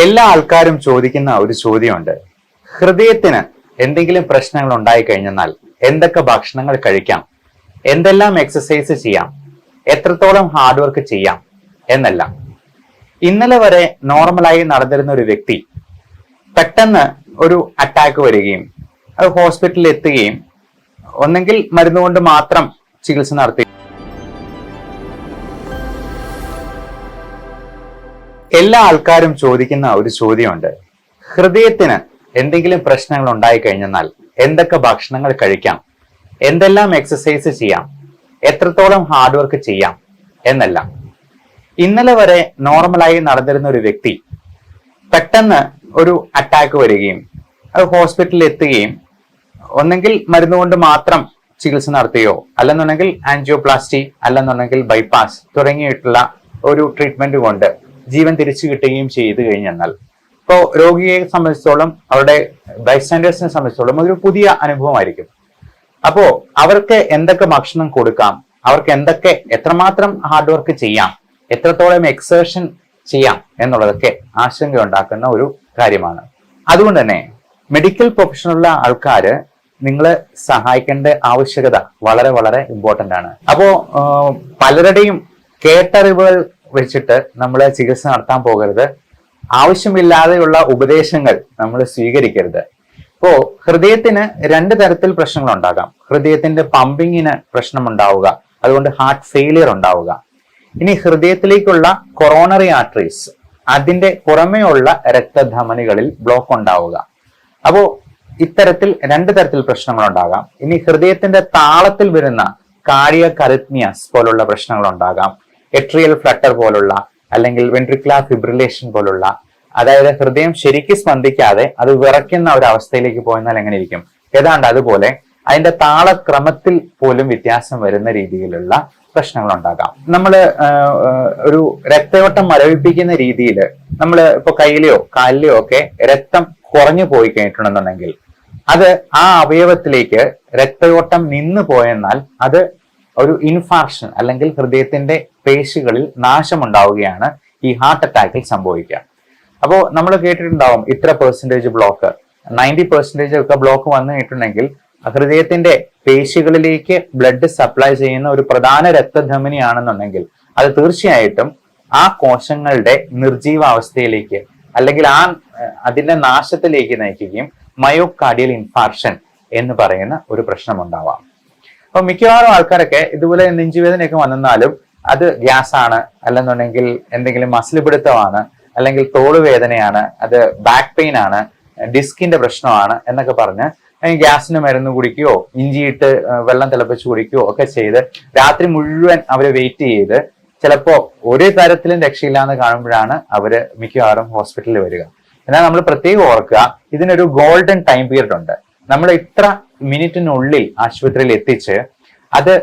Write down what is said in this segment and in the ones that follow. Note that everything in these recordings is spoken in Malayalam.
എല്ലാ ആൾക്കാരും ചോദിക്കുന്ന ഒരു ചോദ്യമുണ്ട്. ഹൃദയത്തിന് എന്തെങ്കിലും പ്രശ്നങ്ങൾ ഉണ്ടായി കഴിഞ്ഞാൽ എന്തൊക്കെ ഭക്ഷണങ്ങൾ കഴിക്കാം, എന്തെല്ലാം എക്സസൈസ് ചെയ്യാം, എത്രത്തോളം ഹാർഡ് വർക്ക് ചെയ്യാം എന്നെല്ലാം. ഇന്നലെ വരെ നോർമലായി നടന്നിരുന്ന ഒരു വ്യക്തി പെട്ടെന്ന് ഒരു അറ്റാക്ക് വരികയും അത് ഹോസ്പിറ്റലിൽ എത്തുകയും ഒന്നെങ്കിൽ മരുന്നുകൊണ്ട് മാത്രം ചികിത്സ നടത്തി. എല്ലാ ആൾക്കാരും ചോദിക്കുന്ന ഒരു ചോദ്യമുണ്ട്. ഹൃദയത്തിന് എന്തെങ്കിലും പ്രശ്നങ്ങൾ ഉണ്ടായി കഴിഞ്ഞാൽ എന്തൊക്കെ ഭക്ഷണങ്ങൾ കഴിക്കാം, എന്തെല്ലാം എക്സസൈസ് ചെയ്യാം, എത്രത്തോളം ഹാർഡ് വർക്ക് ചെയ്യാം എന്നെല്ലാം. ഇന്നലെ വരെ നോർമലായി നടന്നിരുന്ന ഒരു വ്യക്തി പെട്ടെന്ന് ഒരു അറ്റാക്ക് വരികയും അത് ഹോസ്പിറ്റലിൽ എത്തുകയും ഒന്നെങ്കിൽ മരുന്നുകൊണ്ട് മാത്രം ചികിത്സ നടത്തുകയോ അല്ലെന്നുണ്ടെങ്കിൽ ആൻജിയോപ്ലാസ്റ്റി അല്ലെന്നുണ്ടെങ്കിൽ ബൈപ്പാസ് തുടങ്ങിയിട്ടുള്ള ഒരു ട്രീറ്റ്മെന്റ് കൊണ്ട് ജീവൻ തിരിച്ചു കിട്ടുകയും ചെയ്തു കഴിഞ്ഞാൽ ഇപ്പോൾ രോഗിയെ സംബന്ധിച്ചോളം അവരുടെ ബൈസ്റ്റാൻഡേഴ്സിനെ സംബന്ധിച്ചോളം അതൊരു പുതിയ അനുഭവമായിരിക്കും. അപ്പോ അവർക്ക് എന്തൊക്കെ ഭക്ഷണം കൊടുക്കാം, അവർക്ക് എന്തൊക്കെ എത്രമാത്രം ഹാർഡ് വർക്ക് ചെയ്യാം, എത്രത്തോളം എക്സേർഷൻ ചെയ്യാം എന്നുള്ളതൊക്കെ ആശങ്ക ഉണ്ടാക്കുന്ന ഒരു കാര്യമാണ്. അതുകൊണ്ട് തന്നെ മെഡിക്കൽ പ്രൊഫഷനുള്ള ആൾക്കാര് നിങ്ങളെ സഹായിക്കേണ്ട ആവശ്യകത വളരെ വളരെ ഇമ്പോർട്ടന്റ് ആണ്. അപ്പോ പലരുടെയും കേട്ടറിവുകൾ വെച്ചിട്ട് നമ്മൾ ചികിത്സ നടത്താൻ പോകരുത്. ആവശ്യമില്ലാതെയുള്ള ഉപദേശങ്ങൾ നമ്മൾ സ്വീകരിക്കരുത്. ഇപ്പോ ഹൃദയത്തിന് രണ്ട് തരത്തിൽ പ്രശ്നങ്ങൾ ഉണ്ടാകാം. ഹൃദയത്തിന്റെ പമ്പിങ്ങിന് പ്രശ്നമുണ്ടാവുക, അതുകൊണ്ട് ഹാർട്ട് ഫെയിലിയർ ഉണ്ടാവുക. ഇനി ഹൃദയത്തിലേക്കുള്ള കൊറോണറി ആർട്ടറീസ്, അതിന്റെ പുറമേയുള്ള രക്തധമനികളിൽ ബ്ലോക്ക് ഉണ്ടാവുക. അപ്പോ ഇത്തരത്തിൽ രണ്ട് തരത്തിൽ പ്രശ്നങ്ങൾ ഉണ്ടാകാം. ഇനി ഹൃദയത്തിന്റെ താളത്തിൽ വരുന്ന കാർഡിയക് അറിത്മിയാസ് പോലുള്ള പ്രശ്നങ്ങൾ ഉണ്ടാകാം. എട്രിയൽ ഫ്ലട്ടർ പോലുള്ള അല്ലെങ്കിൽ വെൻട്രിക്കുലർ ഫിബ്രിലേഷൻ പോലുള്ള, അതായത് ഹൃദയം ശരിക്കും സ്പന്ദിക്കാതെ അത് വിറയ്ക്കുന്ന ഒരു അവസ്ഥയിലേക്ക് പോയെന്നാൽ എങ്ങനെ ഇരിക്കും, ഏതാണ്ട് അതുപോലെ അതിന്റെ താളക്രമത്തിൽ പോലും വ്യത്യാസം വരുന്ന രീതിയിലുള്ള പ്രശ്നങ്ങൾ ഉണ്ടാകാം. നമ്മൾ ഒരു രക്തയോട്ടം മരവിപ്പിക്കുന്ന രീതിയിൽ നമ്മൾ ഇപ്പൊ കയ്യിലെയോ കാലിലെയോ ഒക്കെ രക്തം കുറഞ്ഞു പോയി കഴിഞ്ഞിട്ടുണ്ടെന്നുണ്ടെങ്കിൽ അത് ആ അവയവത്തിലേക്ക് രക്തയോട്ടം നിന്നു പോയെന്നാൽ അത് ഒരു ഇൻഫാർക്ഷൻ അല്ലെങ്കിൽ ഹൃദയത്തിന്റെ പേശികളിൽ നാശമുണ്ടാവുകയാണ് ഈ ഹാർട്ട് അറ്റാക്കിൽ സംഭവിക്കുക. അപ്പോൾ നമ്മൾ കേട്ടിട്ടുണ്ടാവും ഇത്ര പെർസെന്റേജ് ബ്ലോക്ക്, 90% ഒക്കെ ബ്ലോക്ക് വന്നു കഴിഞ്ഞിട്ടുണ്ടെങ്കിൽ ഹൃദയത്തിന്റെ പേശികളിലേക്ക് ബ്ലഡ് സപ്ലൈ ചെയ്യുന്ന ഒരു പ്രധാന രക്തധമനിയാണെന്നുണ്ടെങ്കിൽ അത് തീർച്ചയായിട്ടും ആ കോശങ്ങളുടെ നിർജീവാവസ്ഥയിലേക്ക് അല്ലെങ്കിൽ അതിന്റെ നാശത്തിലേക്ക് നയിക്കുകയും മയോകാർഡിയൽ ഇൻഫാർക്ഷൻ എന്ന് പറയുന്ന ഒരു പ്രശ്നം ഉണ്ടാവാം. അപ്പൊ മിക്കവാറും ആൾക്കാരൊക്കെ ഇതുപോലെ നെഞ്ചുവേദനയൊക്കെ വന്നാലും അത് ഗ്യാസ് ആണ്, അല്ലെന്നുണ്ടെങ്കിൽ എന്തെങ്കിലും മസിൽ പിടുത്തമാണ്, അല്ലെങ്കിൽ തോളുവേദനയാണ്, അത് ബാക്ക് പെയിൻ ആണ്, ഡിസ്കിന്റെ പ്രശ്നമാണ് എന്നൊക്കെ പറഞ്ഞ് ഗ്യാസിന് മരുന്ന് കുടിക്കുകയോ ഇഞ്ചിയിട്ട് വെള്ളം തിളപ്പിച്ച് കുടിക്കുകയോ ഒക്കെ ചെയ്ത് രാത്രി മുഴുവൻ അവര് വെയിറ്റ് ചെയ്ത് ചിലപ്പോ ഒരു തരത്തിലും രക്ഷയില്ലാന്ന് കാണുമ്പോഴാണ് അവര് മിക്കവാറും ഹോസ്പിറ്റലിൽ വരിക. എന്നാൽ നമ്മൾ പ്രത്യേകം ഓർക്കുക, ഇതിനൊരു ഗോൾഡൻ ടൈം പീരീഡ് ഉണ്ട്. നമ്മൾ ഇത്ര മിനിറ്റിനുള്ളിൽ ആശുപത്രിയിൽ എത്തിച്ച് അത്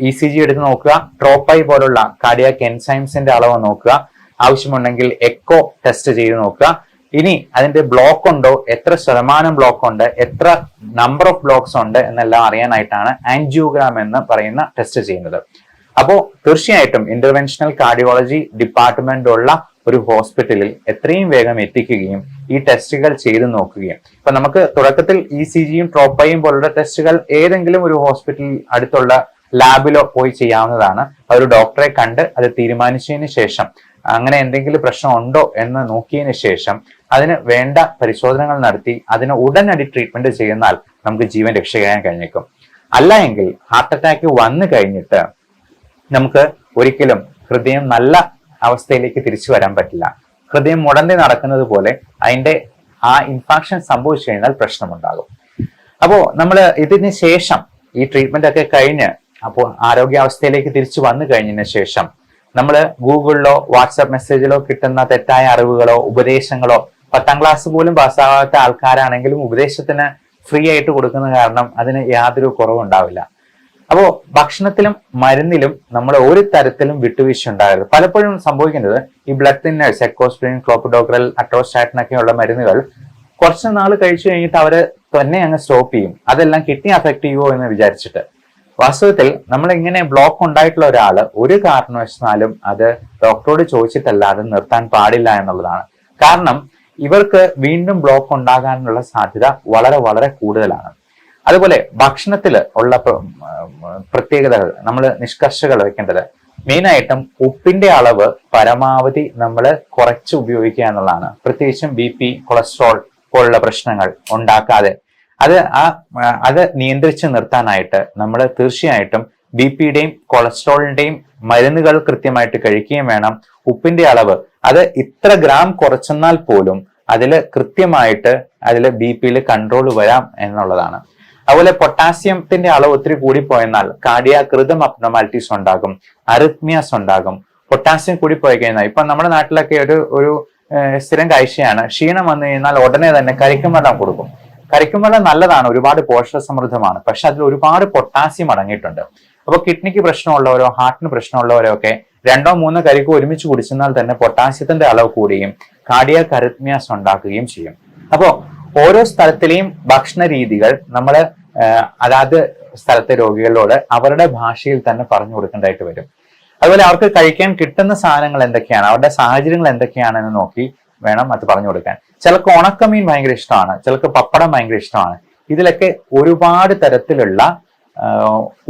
ECG എടുത്ത് നോക്കുക, ട്രോപ്പൈ പോലുള്ള കാർഡിയാക് എൻസൈംസിന്റെ അളവ് നോക്കുക, ആവശ്യമുണ്ടെങ്കിൽ എക്കോ ടെസ്റ്റ് ചെയ്ത് നോക്കുക. ഇനി അതിന്റെ ബ്ലോക്ക് ഉണ്ടോ, എത്ര ശതമാനം ബ്ലോക്ക് ഉണ്ട്, എത്ര നമ്പർ ഓഫ് ബ്ലോക്സ് ഉണ്ട് എന്നെല്ലാം അറിയാനായിട്ടാണ് ആൻജിയോഗ്രാം എന്ന് പറയുന്ന ടെസ്റ്റ് ചെയ്യുന്നത്. അപ്പോൾ തീർച്ചയായിട്ടും ഇന്റർവെൻഷണൽ കാർഡിയോളജി ഡിപ്പാർട്ട്മെന്റ് ഉള്ള ഒരു ഹോസ്പിറ്റലിൽ എത്രയും വേഗം എത്തിക്കുകയും ഈ ടെസ്റ്റുകൾ ചെയ്തു നോക്കുകയും, ഇപ്പൊ നമുക്ക് തുടക്കത്തിൽ ECGയും ട്രോപ്പയും പോലുള്ള ടെസ്റ്റുകൾ ഏതെങ്കിലും ഒരു ഹോസ്പിറ്റലിൽ അടുത്തുള്ള ലാബിലോ പോയി ചെയ്യാവുന്നതാണ്. ഒരു ഡോക്ടറെ കണ്ട് അത് തീരുമാനിച്ചതിന് ശേഷം അങ്ങനെ എന്തെങ്കിലും പ്രശ്നം ഉണ്ടോ എന്ന് നോക്കിയതിന് ശേഷം അതിന് വേണ്ട പരിശോധനകൾ നടത്തി അതിന് ഉടനടി ട്രീറ്റ്മെന്റ് ചെയ്യുന്നാൽ നമുക്ക് ജീവൻ രക്ഷിക്കാൻ കഴിഞ്ഞേക്കും. അല്ല എങ്കിൽ ഹാർട്ട് അറ്റാക്ക് വന്നു കഴിഞ്ഞിട്ട് നമുക്ക് ഒരിക്കലും ഹൃദയം നല്ല അവസ്ഥയിലേക്ക് തിരിച്ചു വരാൻ പറ്റില്ല. ഹൃദയം മുടന്തി നടക്കുന്നത് പോലെ അതിന്റെ ആ ഇൻഫാക്ഷൻ സംഭവിച്ചു കഴിഞ്ഞാൽ പ്രശ്നമുണ്ടാകും. അപ്പോ നമ്മൾ ഇതിന് ശേഷം ഈ ട്രീറ്റ്മെന്റ് ഒക്കെ കഴിഞ്ഞ് അപ്പോൾ ആരോഗ്യാവസ്ഥയിലേക്ക് തിരിച്ചു വന്നു കഴിഞ്ഞതിന് ശേഷം നമ്മൾ ഗൂഗിളിലോ വാട്സാപ്പ് മെസ്സേജിലോ കിട്ടുന്ന തെറ്റായ അറിവുകളോ ഉപദേശങ്ങളോ, 10ാം ക്ലാസ് പോലും പാസ്സാകാത്ത ആൾക്കാരാണെങ്കിലും ഉപദേശത്തിന് ഫ്രീ ആയിട്ട് കൊടുക്കുന്ന കാരണം അതിന് യാതൊരു കുറവുണ്ടാവില്ല. അപ്പോ ഭക്ഷണത്തിലും മരുന്നിലും നമ്മൾ ഒരു തരത്തിലും വിട്ടുവീഴ്ച ഉണ്ടാകരുത്. പലപ്പോഴും സംഭവിക്കുന്നത് ഈ ബ്ലഡ് തിന്നേഴ്സ്, എക്കോസ്പ്രിൻ, ക്ലോപ്പിഡോഗ്രൽ, അട്രോസ്റ്റാറ്റിൻ ഒക്കെയുള്ള മരുന്നുകൾ കുറച്ച് നാൾ കഴിച്ചു കഴിഞ്ഞിട്ട് അവര് തന്നെ അങ്ങ് സ്റ്റോപ്പ് ചെയ്യും. അതെല്ലാം കിഡ്നി അഫക്ട് ചെയ്യുമോ എന്ന് വിചാരിച്ചിട്ട്. വാസ്തവത്തിൽ നമ്മൾ ഇങ്ങനെ ബ്ലോക്ക് ഉണ്ടായിട്ടുള്ള ഒരാള് ഒരു കാരണവശാലും അത് ഡോക്ടറോട് ചോദിച്ചിട്ടല്ലാതെ നിർത്താൻ പാടില്ല എന്നുള്ളതാണ്. കാരണം ഇവർക്ക് വീണ്ടും ബ്ലോക്ക് ഉണ്ടാകാനുള്ള സാധ്യത വളരെ വളരെ കൂടുതലാണ്. അതുപോലെ ഭക്ഷണത്തിൽ ഉള്ള പ്രത്യേകതകൾ നമ്മൾ നിഷ്കർഷകൾ വെക്കേണ്ടത് മെയിനായിട്ടും ഉപ്പിന്റെ അളവ് പരമാവധി നമ്മൾ കുറച്ച് ഉപയോഗിക്കുക എന്നുള്ളതാണ്. പ്രത്യേകിച്ചും BP, കൊളസ്ട്രോൾ പോലുള്ള പ്രശ്നങ്ങൾ ഉണ്ടാക്കാതെ അത് നിയന്ത്രിച്ച് നിർത്താനായിട്ട് നമ്മൾ തീർച്ചയായിട്ടും BPയുടെയും കൊളസ്ട്രോളിന്റെയും മരുന്നുകൾ കൃത്യമായിട്ട് കഴിക്കുകയും വേണം. ഉപ്പിന്റെ അളവ് അത് ഇത്ര ഗ്രാം കുറച്ചെന്നാൽ പോലും കൃത്യമായിട്ട് BPയിൽ കൺട്രോൾ വരാം എന്നുള്ളതാണ്. അതുപോലെ പൊട്ടാസ്യത്തിന്റെ അളവ് ഒത്തിരി കൂടിപ്പോയെന്നാൽ കാർഡിയാക് റിതം അബ്നോർമാലിറ്റീസ് ഉണ്ടാകും, അറിത്മിയാസ് ഉണ്ടാകും. പൊട്ടാസ്യം കൂടിപ്പോയി കഴിഞ്ഞാൽ ഇപ്പൊ നമ്മുടെ നാട്ടിലൊക്കെ ഒരു സ്ഥിരം കാഴ്ചയാണ്, ക്ഷീണം വന്നു കഴിഞ്ഞാൽ ഉടനെ തന്നെ കരിക്കും വെള്ളം കൊടുക്കും. കരിക്കും വെള്ളം നല്ലതാണ്, ഒരുപാട് പോഷക സമൃദ്ധമാണ്, പക്ഷെ അതിൽ ഒരുപാട് പൊട്ടാസ്യം അടങ്ങിയിട്ടുണ്ട്. അപ്പൊ കിഡ്നിക്ക് പ്രശ്നമുള്ളവരോ ഹാർട്ടിന് പ്രശ്നമുള്ളവരോ ഒക്കെ 2-3 കരിക്ക് ഒരുമിച്ച് കുടിച്ചെന്നാൽ തന്നെ പൊട്ടാസ്യത്തിന്റെ അളവ് കൂടുകയും കാർഡിയാക് അറിത്മിയാസ് ഉണ്ടാക്കുകയും ചെയ്യും. അപ്പോ ഓരോ സ്ഥലത്തിലെയും ഭക്ഷണ രീതികൾ നമ്മൾ അതാത് സ്ഥലത്തെ രോഗികളോട് അവരുടെ ഭാഷയിൽ തന്നെ പറഞ്ഞു കൊടുക്കേണ്ടതായിട്ട് വരും. അതുപോലെ അവർക്ക് കഴിക്കാൻ കിട്ടുന്ന സാധനങ്ങൾ എന്തൊക്കെയാണ്, അവരുടെ സാഹചര്യങ്ങൾ എന്തൊക്കെയാണെന്ന് നോക്കി വേണം അത് പറഞ്ഞു കൊടുക്കാൻ. ചിലർക്ക് ഉണക്കമീൻ ഭയങ്കര ഇഷ്ടമാണ്, ചിലർക്ക് പപ്പടം ഭയങ്കര ഇഷ്ടമാണ്. ഇതിലൊക്കെ ഒരുപാട് തരത്തിലുള്ള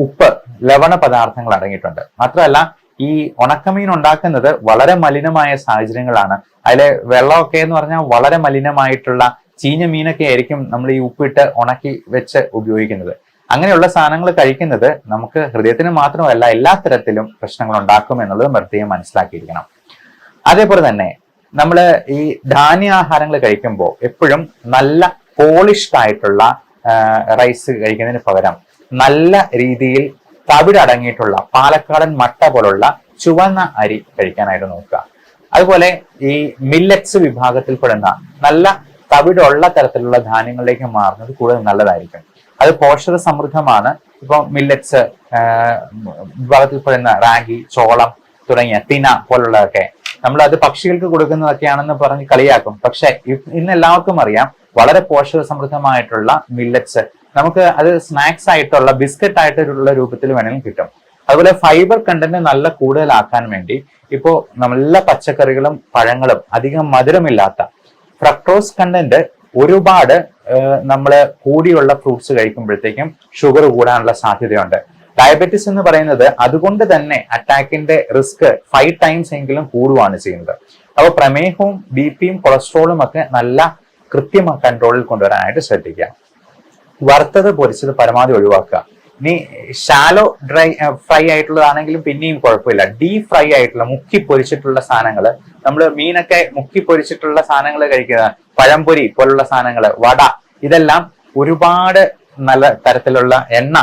ഉപ്പ്, ലവണ പദാർത്ഥങ്ങൾ അടങ്ങിയിട്ടുണ്ട്. മാത്രമല്ല ഈ ഉണക്കമീൻ ഉണ്ടാക്കുന്നത് വളരെ മലിനമായ സാഹചര്യങ്ങളാണ്. അതിലെ വെള്ളമൊക്കെ എന്ന് പറഞ്ഞാൽ വളരെ മലിനമായിട്ടുള്ള ചീഞ്ഞ മീനൊക്കെ ആയിരിക്കും നമ്മൾ ഈ ഉപ്പിട്ട് ഉണക്കി വെച്ച് ഉപയോഗിക്കുന്നത്. അങ്ങനെയുള്ള സാധനങ്ങൾ കഴിക്കുന്നത് നമുക്ക് ഹൃദയത്തിന് മാത്രമല്ല എല്ലാ തരത്തിലും പ്രശ്നങ്ങൾ ഉണ്ടാക്കും എന്നുള്ളത് പ്രത്യേകം മനസ്സിലാക്കിയിരിക്കണം. അതേപോലെ തന്നെ നമ്മൾ ഈ ധാന്യാഹാരങ്ങൾ കഴിക്കുമ്പോൾ എപ്പോഴും നല്ല പോളിഷ്ഡ് ആയിട്ടുള്ള റൈസ് കഴിക്കുന്നതിന് പകരം നല്ല രീതിയിൽ തവിടടങ്ങിയിട്ടുള്ള പാലക്കാടൻ മട്ട പോലുള്ള ചുവന്ന അരി കഴിക്കാനായിട്ട് നോക്കുക. അതുപോലെ ഈ മില്ലറ്റ്സ് വിഭാഗത്തിൽപ്പെടുന്ന നല്ല തവിടുള്ള തരത്തിലുള്ള ധാന്യങ്ങളിലേക്ക് മാറുന്നത് കൂടുതൽ നല്ലതായിരിക്കും. അത് പോഷക സമൃദ്ധമാണ്. ഇപ്പൊ മില്ലറ്റ്സ് വിഭാഗത്തിൽപ്പെടുന്ന റാഗി, ചോളം തുടങ്ങിയ തിന പോലുള്ളതൊക്കെ നമ്മൾ അത് പക്ഷികൾക്ക് കൊടുക്കുന്നതൊക്കെയാണെന്ന് പറഞ്ഞ് കളിയാക്കും. പക്ഷെ ഇന്ന് എല്ലാവർക്കും അറിയാം വളരെ പോഷക സമൃദ്ധമായിട്ടുള്ള മില്ലറ്റ്സ് നമുക്ക് അത് സ്നാക്സ് ആയിട്ടുള്ള ബിസ്ക്കറ്റ് ആയിട്ടുള്ള രൂപത്തിൽ വേണമെങ്കിലും കിട്ടും. അതുപോലെ ഫൈബർ കണ്ടന്റ് നല്ല കൂടുതലാക്കാൻ വേണ്ടി ഇപ്പോ നല്ല പച്ചക്കറികളും പഴങ്ങളും അധികം മധുരമില്ലാത്ത ഫ്രക്ടോസ് കണ്ടന്റ് ഒരുപാട് നമ്മൾ കൂടിയുള്ള ഫ്രൂട്ട്സ് കഴിക്കുമ്പോഴത്തേക്കും ഷുഗർ കൂടാനുള്ള സാധ്യതയുണ്ട്. ഡയബറ്റിസ് എന്ന് പറയുന്നത് അതുകൊണ്ട് തന്നെ അറ്റാക്കിന്റെ റിസ്ക് 5 ടൈംസ് എങ്കിലും കൂടുകയാണ് ചെയ്യുന്നത്. അപ്പോൾ പ്രമേഹവും BPയും കൊളസ്ട്രോളും ഒക്കെ നല്ല കൃത്യമായി കൺട്രോളിൽ കൊണ്ടുവരാനായിട്ട് ശ്രദ്ധിക്കുക. വറുത്തത് പൊരിച്ചത് പരമാവധി ഒഴിവാക്കുക. ഇനി ഷാലോ ഫ്രൈ ആയിട്ടുള്ളതാണെങ്കിലും പിന്നെയും കുഴപ്പമില്ല. ഡീപ് ഫ്രൈ ആയിട്ടുള്ള മുക്കി പൊരിച്ചിട്ടുള്ള സാധനങ്ങൾ, നമ്മൾ മീനൊക്കെ മുക്കി പൊരിച്ചിട്ടുള്ള സാധനങ്ങൾ കഴിക്കുക, പഴംപൊരി പോലുള്ള സാധനങ്ങൾ, വട, ഇതെല്ലാം ഒരുപാട് നല്ല തരത്തിലുള്ള എണ്ണ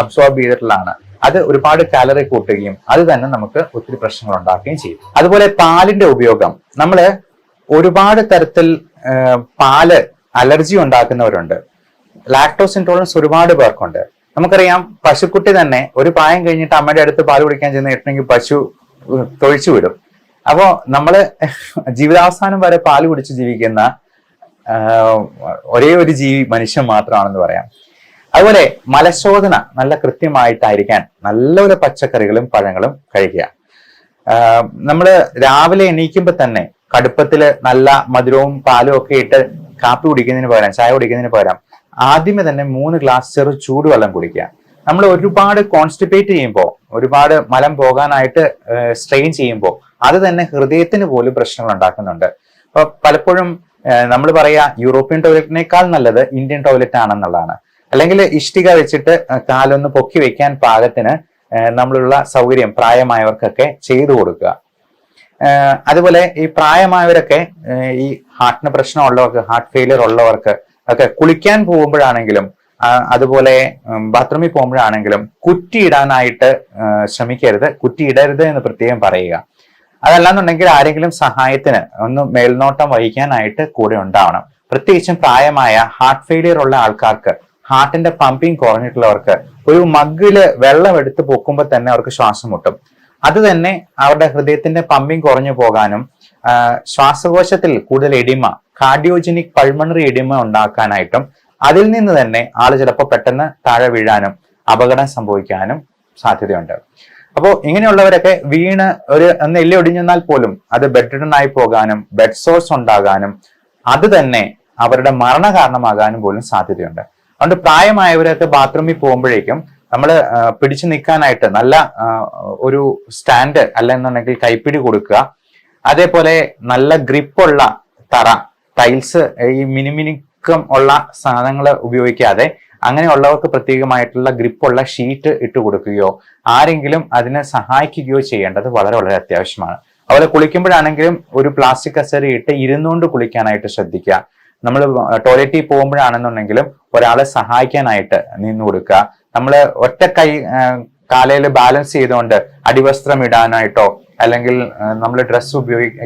അബ്സോർബ് ചെയ്തിട്ടുള്ളതാണ്. അത് ഒരുപാട് കാലറി കൂട്ടുകയും അത് തന്നെ നമുക്ക് ഒത്തിരി പ്രശ്നങ്ങൾ ഉണ്ടാക്കുകയും ചെയ്യും. അതുപോലെ പാലിന്റെ ഉപയോഗം, നമ്മൾ ഒരുപാട് തരത്തിൽ പാല് അലർജി ഉണ്ടാക്കുന്നവരുണ്ട്. ലാക്ടോസ് ഇൻടോളറൻസ് ഒരുപാട് പേർക്കുണ്ട്. നമുക്കറിയാം പശുക്കുട്ടി തന്നെ ഒരു പ്രായം കഴിഞ്ഞിട്ട് അമ്മയുടെ അടുത്ത് പാൽ കുടിക്കാൻ ചെന്നിട്ടുണ്ടെങ്കിൽ പശു തൊഴിച്ചു വിടും. അപ്പോ നമ്മള് ജീവിതാവസാനം വരെ പാൽ കുടിച്ച് ജീവിക്കുന്ന ഒരേ ഒരു ജീവി മനുഷ്യൻ മാത്രമാണെന്ന് പറയാം. അതുപോലെ മലശോധന നല്ല കൃത്യമായിട്ടായിരിക്കാൻ നല്ലൊരു പച്ചക്കറികളും പഴങ്ങളും കഴിക്കുക. നമ്മള് രാവിലെ എണീക്കുമ്പോ തന്നെ കടുപ്പത്തില് നല്ല മധുരവും പാലും ഒക്കെ ഇട്ട് കാപ്പി കുടിക്കുന്നതിന് പകരം, ചായ കുടിക്കുന്നതിന് പകരം ആദ്യമേ തന്നെ 3 ഗ്ലാസ് ചെറു ചൂടുവെള്ളം കുടിക്കുക. നമ്മൾ ഒരുപാട് കോൺസ്റ്റിപ്പേറ്റ് ചെയ്യുമ്പോൾ, ഒരുപാട് മലം പോകാനായിട്ട് സ്ട്രെയിൻ ചെയ്യുമ്പോൾ അത് തന്നെ ഹൃദയത്തിന് പോലും പ്രശ്നങ്ങൾ ഉണ്ടാക്കുന്നുണ്ട്. അപ്പൊ പലപ്പോഴും നമ്മൾ പറയാ യൂറോപ്യൻ ടോയ്ലറ്റിനേക്കാൾ നല്ലത് ഇന്ത്യൻ ടോയ്ലറ്റ് ആണെന്നുള്ളതാണ്. അല്ലെങ്കിൽ ഇഷ്ടിക വെച്ചിട്ട് കാലൊന്ന് പൊക്കി വെക്കാൻ പാകത്തിന് നമ്മളുള്ള സൗകര്യം പ്രായമായവർക്കൊക്കെ ചെയ്തു കൊടുക്കുക. അതുപോലെ ഈ പ്രായമായവരൊക്കെ ഈ ഹാർട്ടിന് പ്രശ്നമുള്ളവർക്ക്, ഹാർട്ട് ഫെയിലിയർ ഉള്ളവർക്ക് ഒക്കെ കുളിക്കാൻ പോകുമ്പോഴാണെങ്കിലും അതുപോലെ ബാത്റൂമിൽ പോകുമ്പോഴാണെങ്കിലും കുറ്റിയിടാനായിട്ട് ശ്രമിക്കരുത്. കുറ്റിയിടരുത് എന്ന് പ്രത്യേകം പറയുക. അതല്ലാന്നുണ്ടെങ്കിൽ ആരെങ്കിലും സഹായത്തിന് ഒന്ന് മേൽനോട്ടം വഹിക്കാനായിട്ട് കൂടെ ഉണ്ടാവണം. പ്രത്യേകിച്ചും പ്രായമായ ഹാർട്ട് ഫെയിലിയർ ഉള്ള ആൾക്കാർക്ക്, ഹാർട്ടിന്റെ പമ്പിങ് കുറഞ്ഞിട്ടുള്ളവർക്ക് ഒരു മഗ്ഗില് വെള്ളം എടുത്ത് പൊക്കുമ്പോൾ തന്നെ അവർക്ക് ശ്വാസം മുട്ടും. അത് തന്നെ അവരുടെ ഹൃദയത്തിന്റെ പമ്പിങ് കുറഞ്ഞു പോകാനും ശ്വാസകോശത്തിൽ കൂടുതൽ എഡിമ, കാർഡിയോജനിക് പൾമണറി എഡിമ ഉണ്ടാക്കാനായിട്ടും അതിൽ നിന്ന് തന്നെ ആള് ചിലപ്പോൾ പെട്ടെന്ന് താഴെ വീഴാനും അപകടം സംഭവിക്കാനും സാധ്യതയുണ്ട്. അപ്പോൾ ഇങ്ങനെയുള്ളവരൊക്കെ വീണ് ഒന്ന് എല്ലി ഒടിഞ്ഞെന്നാൽ പോലും അത് ബെഡ് റിഡൺ ആയി പോകാനും ബെഡ് സോഴ്സ് ഉണ്ടാകാനും അത് തന്നെ അവരുടെ മരണ കാരണമാകാനും പോലും സാധ്യതയുണ്ട്. അതുകൊണ്ട് പ്രായമായവരൊക്കെ ബാത്റൂമിൽ പോകുമ്പോഴേക്കും നമ്മൾ പിടിച്ചു നിൽക്കാനായിട്ട് നല്ല ഒരു സ്റ്റാൻഡ് അല്ലെന്നുണ്ടെങ്കിൽ കൈപ്പിടി കൊടുക്കുക. അതേപോലെ നല്ല ഗ്രിപ്പുള്ള തറ, ടൈൽസ്, ഈ മിനുമിനുക്കം ഉള്ള സാധനങ്ങൾ ഉപയോഗിക്കാതെ അങ്ങനെയുള്ളവർക്ക് പ്രത്യേകമായിട്ടുള്ള ഗ്രിപ്പുള്ള ഷീറ്റ് ഇട്ട് കൊടുക്കുകയോ ആരെങ്കിലും അതിനെ സഹായിക്കുകയോ ചെയ്യേണ്ടത് വളരെ വളരെ അത്യാവശ്യമാണ്. അതുപോലെ കുളിക്കുമ്പോഴാണെങ്കിലും ഒരു പ്ലാസ്റ്റിക് കസേര ഇട്ട് ഇരുന്നുകൊണ്ട് കുളിക്കാനായിട്ട് ശ്രദ്ധിക്കുക. നമ്മൾ ടോയ്ലറ്റിൽ പോകുമ്പോഴാണെന്നുണ്ടെങ്കിലും ഒരാളെ സഹായിക്കാനായിട്ട് നിന്ന് കൊടുക്കുക. നമ്മൾ ഒറ്റ കൈ കാലയിൽ ബാലൻസ് ചെയ്തുകൊണ്ട് അടിവസ്ത്രം ഇടാനായിട്ടോ അല്ലെങ്കിൽ നമ്മൾ ഡ്രസ്സ്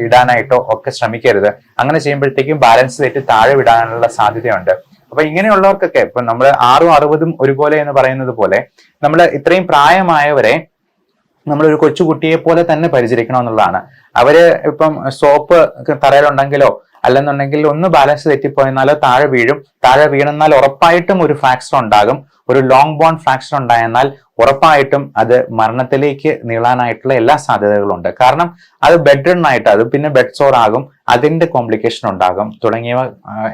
ഇടാനായിട്ടോ ഒക്കെ ശ്രമിക്കരുത്. അങ്ങനെ ചെയ്യുമ്പോഴത്തേക്കും ബാലൻസ് തെറ്റി താഴെ വിടാനുള്ള സാധ്യതയുണ്ട്. അപ്പൊ ഇങ്ങനെയുള്ളവർക്കൊക്കെ ഇപ്പൊ നമ്മൾ 6ഉം 60ഉം ഒരുപോലെ എന്ന് പറയുന്നത് പോലെ നമ്മൾ ഇത്രയും പ്രായമായവരെ നമ്മളൊരു കൊച്ചുകുട്ടിയെ പോലെ തന്നെ പരിചരിക്കണം എന്നുള്ളതാണ്. അവര് ഇപ്പം സോപ്പ് തറയിലുണ്ടെങ്കിലോ അല്ലെന്നുണ്ടെങ്കിൽ ഒന്ന് ബാലൻസ് തെറ്റിപ്പോയെന്നാലോ താഴെ വീഴും. താഴെ വീണെന്നാൽ ഉറപ്പായിട്ടും ഒരു ഫ്രാക്ചർ ഉണ്ടാകും. ഒരു ലോങ് ബോൺ ഫ്രാക്ചർ ഉണ്ടായെന്നാൽ ഉറപ്പായിട്ടും അത് മരണത്തിലേക്ക് നീളാനായിട്ടുള്ള എല്ലാ സാധ്യതകളും ഉണ്ട്. കാരണം അത് ബെഡ് റിഡൺ ആയിട്ട് അത് പിന്നെ ബെഡ് സോർ ആകും, അതിന്റെ കോംപ്ലിക്കേഷൻ ഉണ്ടാകും, തുടങ്ങിയവ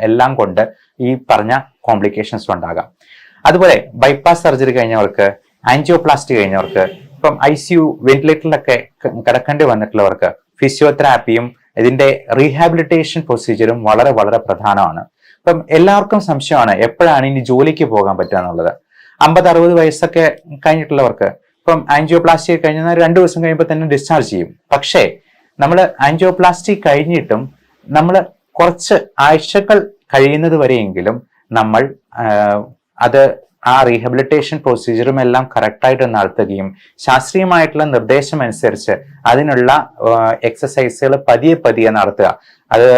എല്ലാം കൊണ്ട് ഈ പറഞ്ഞ കോംപ്ലിക്കേഷൻസ് ഉണ്ടാകാം. അതുപോലെ ബൈപ്പാസ് സർജറി കഴിഞ്ഞവർക്ക്, ആൻജിയോപ്ലാസ്റ്റി കഴിഞ്ഞവർക്ക്, ഇപ്പം ICU വെന്റിലേറ്ററിലൊക്കെ കിടക്കേണ്ടി വന്നിട്ടുള്ളവർക്ക് ഫിസിയോതെറാപ്പിയും ഇതിന്റെ റീഹാബിലിറ്റേഷൻ പ്രൊസീജിയറും വളരെ വളരെ പ്രധാനമാണ്. ഇപ്പം എല്ലാവർക്കും സംശയമാണ് എപ്പോഴാണ് ഇനി ജോലിക്ക് പോകാൻ പറ്റുക എന്നുള്ളത്. 50-60 വയസ്സൊക്കെ കഴിഞ്ഞിട്ടുള്ളവർക്ക് ഇപ്പം ആൻജിയോപ്ലാസ്റ്റി കഴിഞ്ഞാൽ 2 ദിവസം കഴിയുമ്പോൾ തന്നെ ഡിസ്ചാർജ് ചെയ്യും. പക്ഷേ നമ്മൾ ആൻജിയോപ്ലാസ്റ്റി കഴിഞ്ഞിട്ടും നമ്മൾ കുറച്ച് ആഴ്ചകൾ കഴിയുന്നത് വരെയെങ്കിലും നമ്മൾ അത് ആ റീഹാബിലിറ്റേഷൻ പ്രൊസീജിയറും എല്ലാം കറക്റ്റായിട്ട് നടത്തുകയും ശാസ്ത്രീയമായിട്ടുള്ള നിർദ്ദേശം അനുസരിച്ച് അതിനുള്ള എക്സസൈസുകൾ പതിയെ പതിയെ നടത്തുക. അത്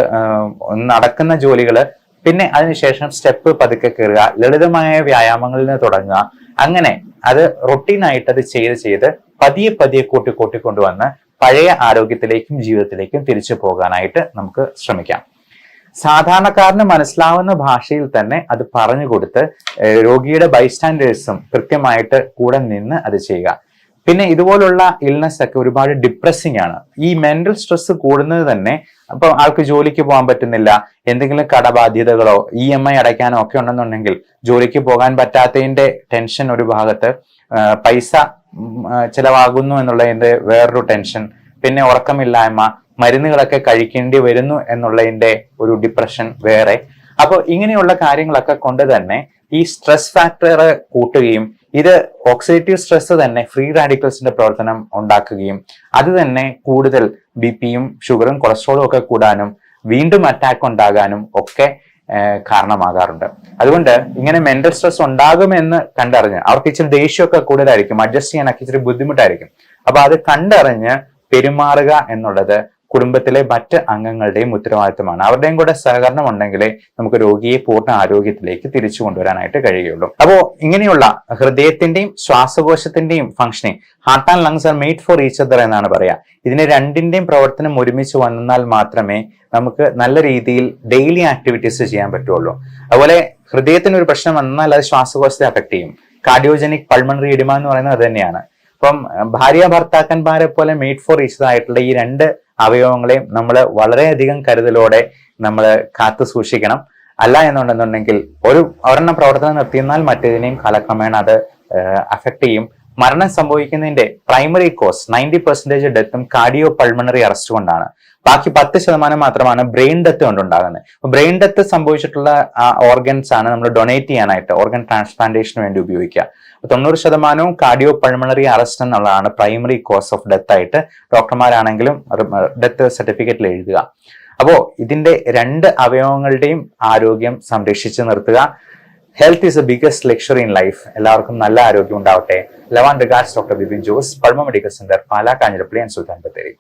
നടക്കുന്ന ജോലികൾ പിന്നെ അതിനുശേഷം സ്റ്റെപ്പ് പതുക്കെ കയറുക, ലളിതമായ വ്യായാമങ്ങളിൽ നിന്ന് തുടങ്ങുക. അങ്ങനെ അത് റൊട്ടീനായിട്ട് അത് ചെയ്ത് പതിയെ പതിയെ കൂട്ടിക്കൊണ്ടുവന്ന് പഴയ ആരോഗ്യത്തിലേക്കും ജീവിതത്തിലേക്കും തിരിച്ചു പോകാനായിട്ട് നമുക്ക് ശ്രമിക്കാം. സാധാരണക്കാരന് മനസ്സിലാവുന്ന ഭാഷയിൽ തന്നെ അത് പറഞ്ഞു കൊടുത്ത് രോഗിയുടെ ബൈസ്റ്റാൻഡേഴ്സും കൃത്യമായിട്ട് കൂടെ നിന്ന് അത് ചെയ്യുക. പിന്നെ ഇതുപോലുള്ള ഇൽനെസ് ഒക്കെ ഒരുപാട് ഡിപ്രസിംഗ് ആണ്. ഈ മെന്റൽ സ്ട്രെസ് കൂടുന്നത് തന്നെ അപ്പൊ ആൾക്ക് ജോലിക്ക് പോകാൻ പറ്റുന്നില്ല, എന്തെങ്കിലും കടബാധ്യതകളോ EMI അടയ്ക്കാനോ ഒക്കെ ഉണ്ടെന്നുണ്ടെങ്കിൽ ജോലിക്ക് പോകാൻ പറ്റാത്തതിന്റെ ടെൻഷൻ ഒരു ഭാഗത്ത്, പൈസ ചിലവാകുന്നു എന്നുള്ളതിന്റെ വേറൊരു ടെൻഷൻ, പിന്നെ ഉറക്കമില്ലായ്മ, മരുന്നുകളൊക്കെ കഴിക്കേണ്ടി വരുന്നു എന്നുള്ളതിന്റെ ഒരു ഡിപ്രഷൻ വേറെ. അപ്പോൾ ഇങ്ങനെയുള്ള കാര്യങ്ങളൊക്കെ കൊണ്ട് തന്നെ ഈ സ്ട്രെസ് ഫാക്ടർ കൂട്ടുകയും ഇത് ഓക്സിഡേറ്റീവ് സ്ട്രെസ് തന്നെ ഫ്രീ റാഡിക്കൽസിന്റെ പ്രവർത്തനം ഉണ്ടാക്കുകയും അത് തന്നെ കൂടുതൽ BP-യും ഷുഗറും കൊളസ്ട്രോളും ഒക്കെ കൂടാനും വീണ്ടും അറ്റാക്ക് ഉണ്ടാകാനും ഒക്കെ കാരണമാകാറുണ്ട്. അതുകൊണ്ട് ഇങ്ങനെ മെന്റൽ സ്ട്രെസ് ഉണ്ടാകുമെന്ന് കണ്ടറിഞ്ഞ് അവർക്ക് ഇച്ചിരി ദേഷ്യമൊക്കെ കൂടുതലായിരിക്കും, അഡ്ജസ്റ്റ് ചെയ്യാനൊക്കെ ഇച്ചിരി ബുദ്ധിമുട്ടായിരിക്കും. അപ്പൊ അത് കണ്ടറിഞ്ഞ് പെരുമാറുക എന്നുള്ളത് കുടുംബത്തിലെ മറ്റ് അംഗങ്ങളുടെയും ഉത്തരവാദിത്തമാണ്. അവരുടെയും കൂടെ സഹകരണം ഉണ്ടെങ്കിലേ നമുക്ക് രോഗിയെ പൂർണ്ണ ആരോഗ്യത്തിലേക്ക് തിരിച്ചു കൊണ്ടുവരാനായിട്ട് കഴിയുള്ളൂ. അപ്പോൾ ഇങ്ങനെയുള്ള ഹൃദയത്തിന്റെയും ശ്വാസകോശത്തിന്റെയും functioning, heart and lungs are made for each other എന്നാണ് പറയാ. ഇതിന് രണ്ടിന്റെയും പ്രവർത്തനം ഒരുമിച്ച് വന്നാൽ മാത്രമേ നമുക്ക് നല്ല രീതിയിൽ ഡെയിലി ആക്ടിവിറ്റീസ് ചെയ്യാൻ പറ്റുള്ളൂ. അതുപോലെ ഹൃദയത്തിന് ഒരു പ്രശ്നം വന്നാൽ അത് ശ്വാസകോശത്തെ അഫക്ട് ചെയ്യും. കാർഡിയോജനിക് പൾമണറി എഡിമ എന്ന് പറയുന്നത് അത് തന്നെയാണ്. അപ്പം ഭാര്യ ഭർത്താക്കന്മാരെ പോലെ മെയ്ഡ് ഫോർ ഈച്ച് ആയിട്ടുള്ള ഈ 2 അവയവങ്ങളെയും നമ്മൾ വളരെയധികം കരുതലോടെ നമ്മൾ കാത്തു സൂക്ഷിക്കണം. അല്ല എന്നുണ്ടെന്നുണ്ടെങ്കിൽ ഒരെണ്ണം പ്രവർത്തനം നിർത്തിയെന്നാൽ മറ്റേതിനെയും കാലക്രമേണ അത് അഫക്ട് ചെയ്യും. മരണം സംഭവിക്കുന്നതിന്റെ പ്രൈമറി കോസ് 90% ഡെത്തും കാർഡിയോ പൾമണറി അറസ്റ്റ് കൊണ്ടാണ്. ബാക്കി 10% മാത്രമാണ് ബ്രെയിൻ ഡെത്ത് കൊണ്ടുണ്ടാകുന്നത്. ബ്രെയിൻ ഡെത്ത് സംഭവിച്ചിട്ടുള്ള ഓർഗൻസ് ആണ് നമ്മൾ ഡൊണേറ്റ് ചെയ്യാനായിട്ട് ഓർഗൻ ട്രാൻസ്പ്ലാന്റേഷന് വേണ്ടി ഉപയോഗിക്കുക. 90% കാർഡിയോ പൾമണറി അറസ്റ്റ് എന്നുള്ളതാണ് പ്രൈമറി കോസ് ഓഫ് ഡെത്ത് ആയിട്ട് ഡോക്ടർമാരാണെങ്കിലും ഡെത്ത് സർട്ടിഫിക്കറ്റിൽ എഴുതുക. അപ്പോ ഇതിന്റെ 2 അവയവങ്ങളുടെയും ആരോഗ്യം സംരക്ഷിച്ചു നിർത്തുക. Health is a biggest luxury in life. എല്ലാവർക്കും നല്ല ആരോഗ്യം ഉണ്ടാവട്ടെ. Love and regards doctor Bipin Jose, Pulma medical centre, Pala, Kanjirappally and Sultan Bathery.